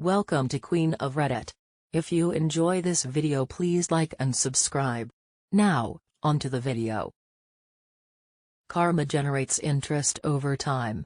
Welcome to Queen of Reddit. If you enjoy this video, please like and subscribe. Now, onto the video. Karma generates interest over time.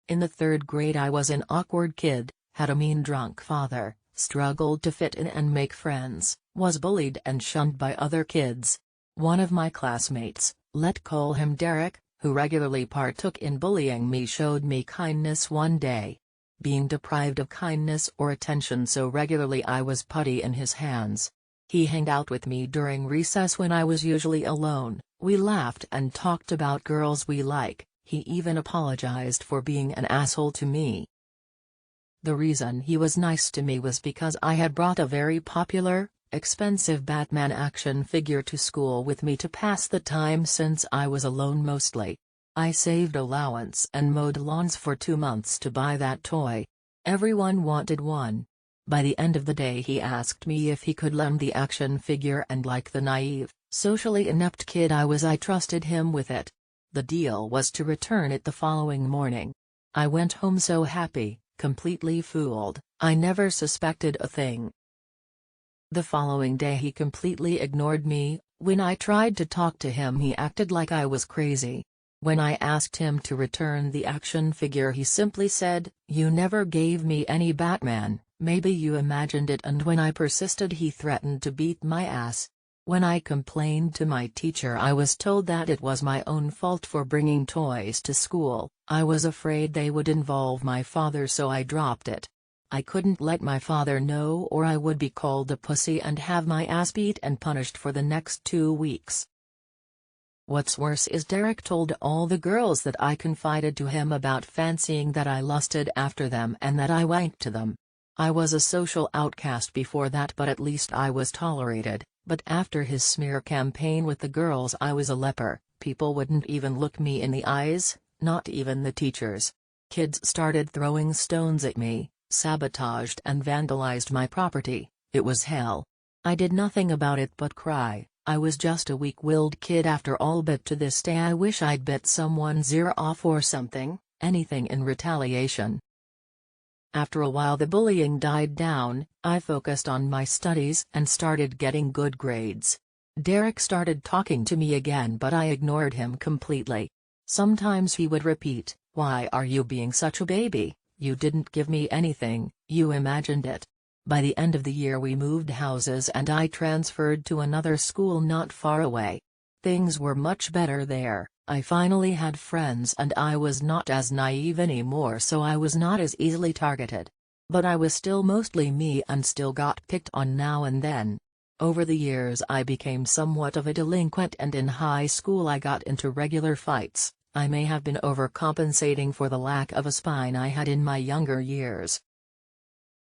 In the 3rd grade I was an awkward kid, had a mean drunk father, struggled to fit in and make friends, was bullied and shunned by other kids. One of my classmates, let's call him Derek, who regularly partook in bullying me, showed me kindness one day. Being deprived of kindness or attention so regularly, I was putty in his hands. He hung out with me during recess when I was usually alone, we laughed and talked about girls we like, he even apologized for being an asshole to me. The reason he was nice to me was because I had brought a very popular, expensive Batman action figure to school with me to pass the time since I was alone mostly. I saved allowance and mowed lawns for 2 months to buy that toy. Everyone wanted one. By the end of the day he asked me if he could lend the action figure, and like the naive, socially inept kid I was, I trusted him with it. The deal was to return it the following morning. I went home so happy, completely fooled, I never suspected a thing. The following day he completely ignored me. When I tried to talk to him he acted like I was crazy. When I asked him to return the action figure he simply said, "You never gave me any Batman, maybe you imagined it," and when I persisted he threatened to beat my ass. When I complained to my teacher I was told that it was my own fault for bringing toys to school. I was afraid they would involve my father, so I dropped it. I couldn't let my father know or I would be called a pussy and have my ass beat and punished for the next 2 weeks. What's worse is Derek told all the girls that I confided to him about fancying that I lusted after them and that I wanked to them. I was a social outcast before that, but at least I was tolerated, but after his smear campaign with the girls I was a leper. People wouldn't even look me in the eyes, not even the teachers. Kids started throwing stones at me, sabotaged and vandalized my property. It was hell. I did nothing about it but cry. I was just a weak-willed kid after all, but to this day I wish I'd bit someone's ear off or something, anything in retaliation. After a while the bullying died down, I focused on my studies and started getting good grades. Derek started talking to me again, but I ignored him completely. Sometimes he would repeat, "Why are you being such a baby? You didn't give me anything, you imagined it." By the end of the year we moved houses and I transferred to another school not far away. Things were much better there, I finally had friends and I was not as naive anymore, so I was not as easily targeted. But I was still mostly me and still got picked on now and then. Over the years I became somewhat of a delinquent, and in high school I got into regular fights. I may have been overcompensating for the lack of a spine I had in my younger years.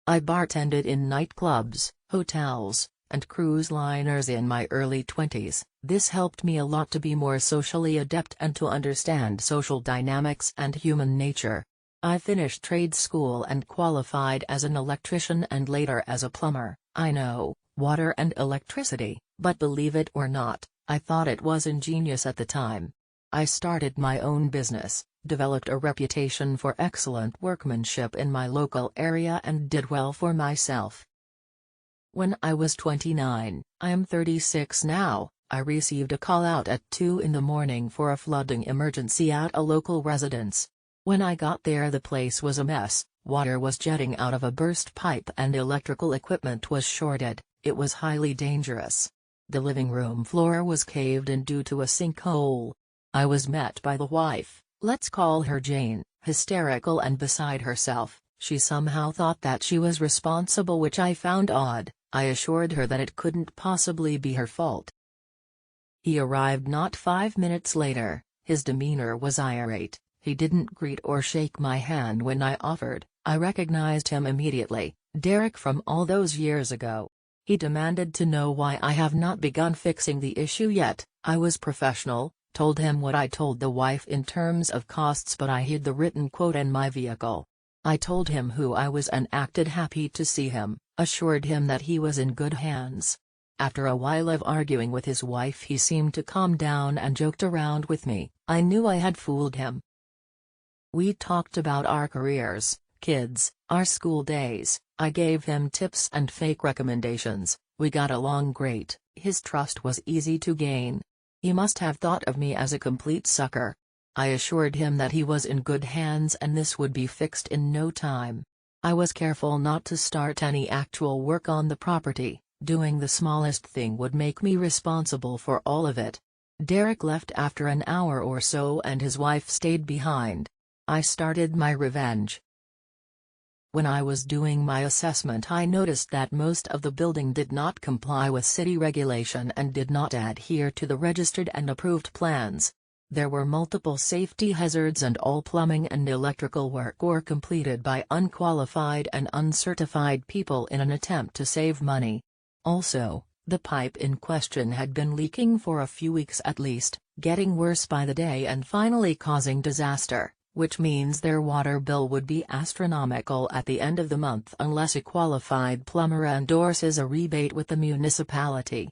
I bartended in nightclubs, hotels, and cruise liners in my early 20s. This helped me a lot to be more socially adept and to understand social dynamics and human nature. I finished trade school and qualified as an electrician and later as a plumber. I know, water and electricity, but believe it or not, I thought it was ingenious at the time. I started my own business, developed a reputation for excellent workmanship in my local area and did well for myself. When I was 29, I am 36 now, I received a call out at 2 in the morning for a flooding emergency at a local residence. When I got there the place was a mess, water was jetting out of a burst pipe and electrical equipment was shorted. It was highly dangerous. The living room floor was caved in due to a sinkhole. I was met by the wife, let's call her Jane, hysterical and beside herself. She somehow thought that she was responsible, which I found odd. I assured her that it couldn't possibly be her fault. He arrived not 5 minutes later. His demeanor was irate. He didn't greet or shake my hand when I offered. I recognized him immediately, Derek from all those years ago. He demanded to know why I have not begun fixing the issue yet. I was professional, told him what I told the wife in terms of costs, but I hid the written quote in my vehicle. I told him who I was and acted happy to see him, assured him that he was in good hands. After a while of arguing with his wife he seemed to calm down and joked around with me. I knew I had fooled him. We talked about our careers, Kids, our school days, I gave him tips and fake recommendations. We got along great, his trust was easy to gain. He must have thought of me as a complete sucker. I assured him that he was in good hands and this would be fixed in no time. I was careful not to start any actual work on the property. Doing the smallest thing would make me responsible for all of it. Derek left after an hour or so and his wife stayed behind. I started my revenge. When I was doing my assessment, I noticed that most of the building did not comply with city regulation and did not adhere to the registered and approved plans. There were multiple safety hazards and all plumbing and electrical work were completed by unqualified and uncertified people in an attempt to save money. Also, the pipe in question had been leaking for a few weeks at least, getting worse by the day and finally causing disaster, which means their water bill would be astronomical at the end of the month unless a qualified plumber endorses a rebate with the municipality.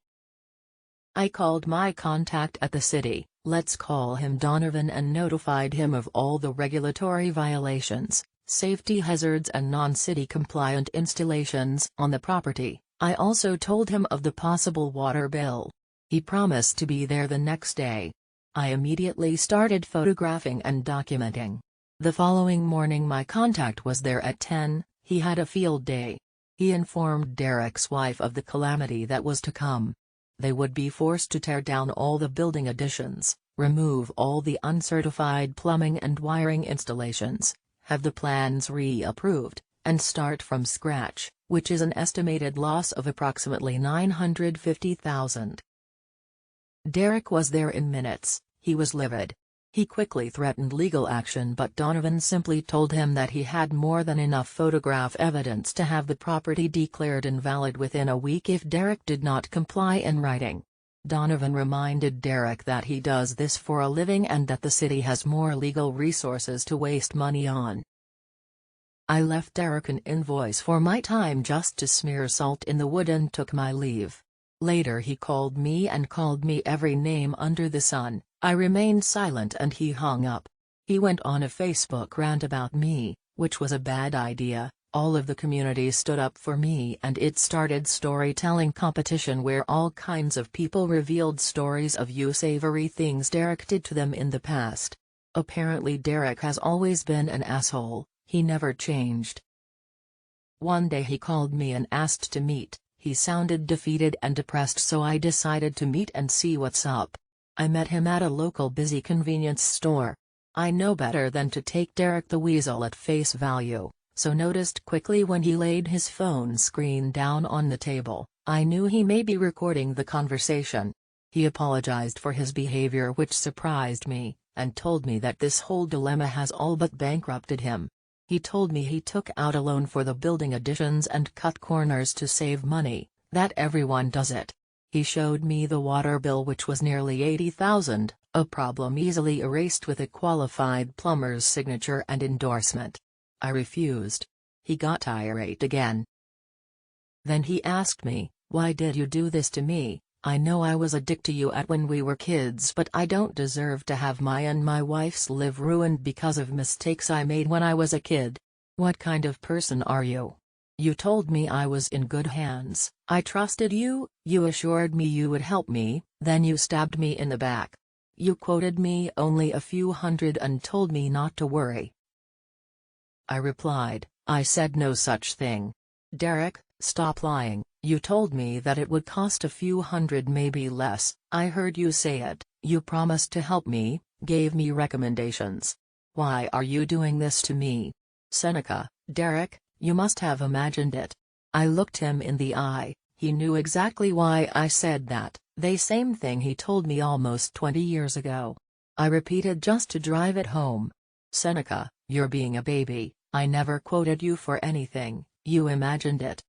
I called my contact at the city, let's call him Donovan, and notified him of all the regulatory violations, safety hazards and non-city compliant installations on the property. I also told him of the possible water bill. He promised to be there the next day. I immediately started photographing and documenting. The following morning my contact was there at 10, he had a field day. He informed Derek's wife of the calamity that was to come. They would be forced to tear down all the building additions, remove all the uncertified plumbing and wiring installations, have the plans reapproved, and start from scratch, which is an estimated loss of approximately $950,000. Derek was there in minutes. He was livid. He quickly threatened legal action, but Donovan simply told him that he had more than enough photograph evidence to have the property declared invalid within a week if Derek did not comply in writing. Donovan reminded Derek that he does this for a living and that the city has more legal resources to waste money on. I left Derek an invoice for my time just to smear salt in the wound and took my leave. Later he called me and called me every name under the sun. I remained silent and he hung up. He went on a Facebook rant about me, which was a bad idea. All of the community stood up for me and it started storytelling competition where all kinds of people revealed stories of unsavory things Derek did to them in the past. Apparently Derek has always been an asshole, he never changed. One day he called me and asked to meet. He sounded defeated and depressed, so I decided to meet and see what's up. I met him at a local busy convenience store. I know better than to take Derek the Weasel at face value, so noticed quickly when he laid his phone screen down on the table. I knew he may be recording the conversation. He apologized for his behavior, which surprised me, and told me that this whole dilemma has all but bankrupted him. He told me he took out a loan for the building additions and cut corners to save money, that everyone does it. He showed me the water bill, which was nearly $80,000, a problem easily erased with a qualified plumber's signature and endorsement. I refused. He got irate again. Then he asked me, "Why did you do this to me? I know I was a dick to you when we were kids, but I don't deserve to have my and my wife's life ruined because of mistakes I made when I was a kid. What kind of person are you? You told me I was in good hands. I trusted you, you assured me you would help me, then you stabbed me in the back. You quoted me only a few hundred and told me not to worry." I replied, "I said no such thing. Derek, stop lying. You told me that it would cost a few hundred, maybe less. I heard you say it. You promised to help me, gave me recommendations. Why are you doing this to me? Seneca, Derek, you must have imagined it." I looked him in the eye. He knew exactly why I said that, the same thing he told me almost 20 years ago. I repeated just to drive it home. "Seneca, you're being a baby. I never quoted you for anything, you imagined it."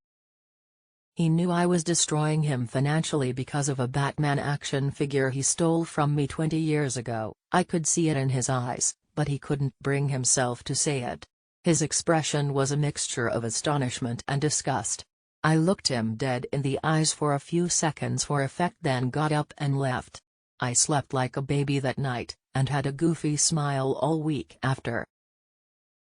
He knew I was destroying him financially because of a Batman action figure he stole from me 20 years ago. I could see it in his eyes, but he couldn't bring himself to say it. His expression was a mixture of astonishment and disgust. I looked him dead in the eyes for a few seconds for effect, then got up and left. I slept like a baby that night, and had a goofy smile all week after.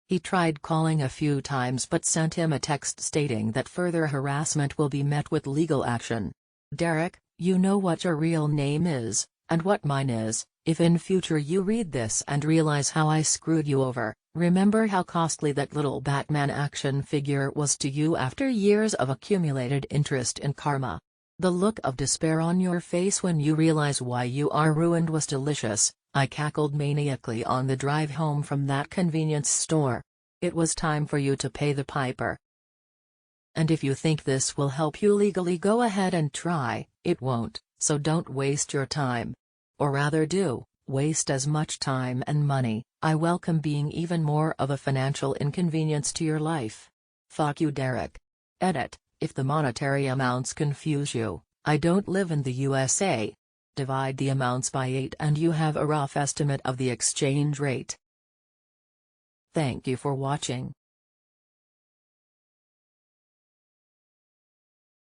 He tried calling a few times but sent him a text stating that further harassment will be met with legal action. Derek, you know what your real name is, and what mine is. If in future you read this and realize how I screwed you over, remember how costly that little Batman action figure was to you after years of accumulated interest in karma. The look of despair on your face when you realize why you are ruined was delicious. I cackled maniacally on the drive home from that convenience store. It was time for you to pay the piper. And if you think this will help you legally, go ahead and try. It won't, so don't waste your time. Or rather do, waste as much time and money. I welcome being even more of a financial inconvenience to your life. Fuck you, Derek. Edit, if the monetary amounts confuse you, I don't live in the USA. Divide the amounts by 8 and you have a rough estimate of the exchange rate. Thank you for watching.